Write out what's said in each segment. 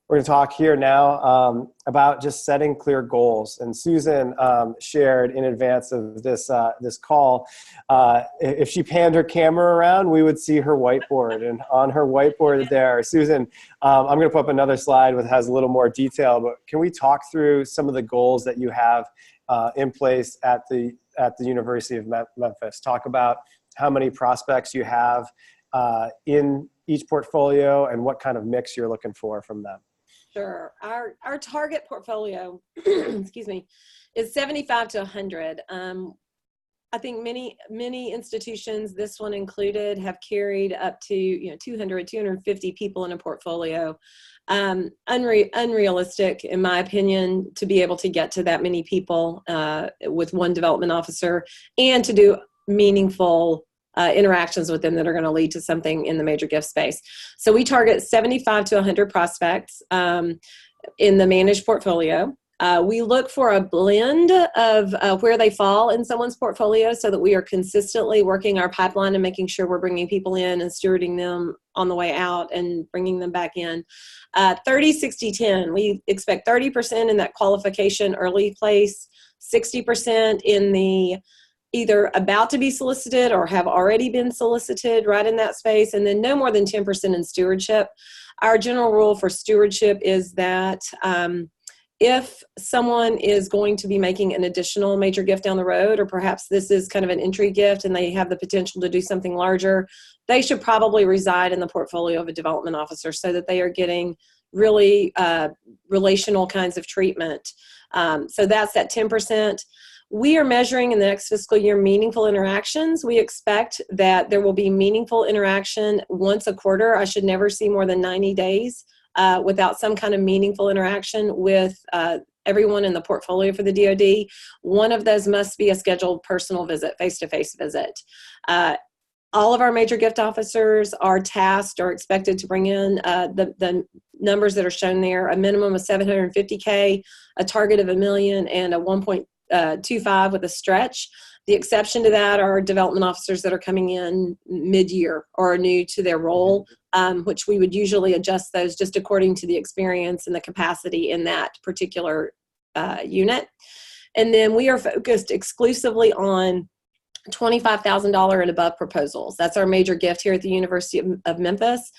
We're going to talk here now about just setting clear goals. And Susan shared in advance of this call, if she panned her camera around, we would see her whiteboard. And on her whiteboard there, Susan, I'm going to put up another slide that has a little more detail, but can we talk through some of the goals that you have in place at the University of Memphis? Talk about how many prospects you have in each portfolio and what kind of mix you're looking for from them. Sure. Our target portfolio, excuse me, is 75 to 100. I think many institutions, this one included, have carried up to 200, 250 people in a portfolio. Unrealistic, in my opinion, to be able to get to that many people with one development officer and to do meaningful interactions with them that are going to lead to something in the major gift space. So we target 75 to 100 prospects in the managed portfolio. We look for a blend of where they fall in someone's portfolio so that we are consistently working our pipeline and making sure we're bringing people in and stewarding them on the way out and bringing them back in. 30, 60, 10. We expect 30% in that qualification early place, 60% in the either about to be solicited or have already been solicited right in that space, and then no more than 10% in stewardship. Our general rule for stewardship is that if someone is going to be making an additional major gift down the road, or perhaps this is kind of an entry gift and they have the potential to do something larger, they should probably reside in the portfolio of a development officer so that they are getting really relational kinds of treatment. So that's that 10%. We are measuring in the next fiscal year meaningful interactions. We expect that there will be meaningful interaction once a quarter. I should never see more than 90 days without some kind of meaningful interaction with everyone in the portfolio for the DoD. One of those must be a scheduled personal visit, face-to-face visit. All of our major gift officers are tasked or expected to bring in the numbers that are shown there, a minimum of $750K, a target of $1 million, and a 1.25 with a stretch. The exception to that are development officers that are coming in mid-year or are new to their role, which we would usually adjust those just according to the experience and the capacity in that particular unit. And then we are focused exclusively on $25,000 and above proposals. That's our major gift here at the University of Memphis.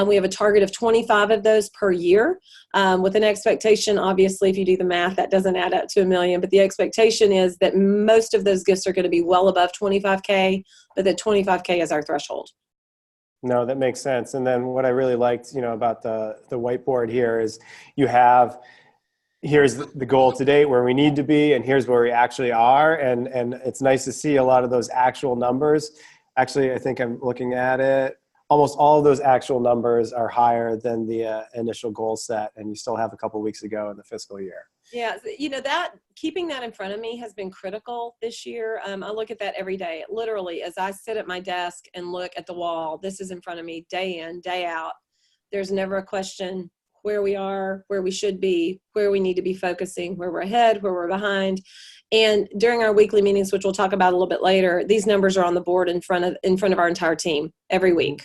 We have a target of 25 of those per year with an expectation, obviously, if you do the math, that doesn't add up to $1 million, but the expectation is that most of those gifts are going to be well above 25K, but that 25K is our threshold. No, that makes sense. And then what I really liked, about the whiteboard here is here's the goal to date where we need to be, and here's where we actually are. And it's nice to see a lot of those actual numbers. Actually, I think I'm looking at it. Almost all of those actual numbers are higher than the initial goal set, and you still have a couple of weeks to go in the fiscal year. Yeah, that keeping that in front of me has been critical this year. I look at that every day. Literally, as I sit at my desk and look at the wall, this is in front of me day in, day out. There's never a question where we are, where we should be, where we need to be focusing, where we're ahead, where we're behind. And during our weekly meetings, which we'll talk about a little bit later, these numbers are on the board in front of our entire team every week.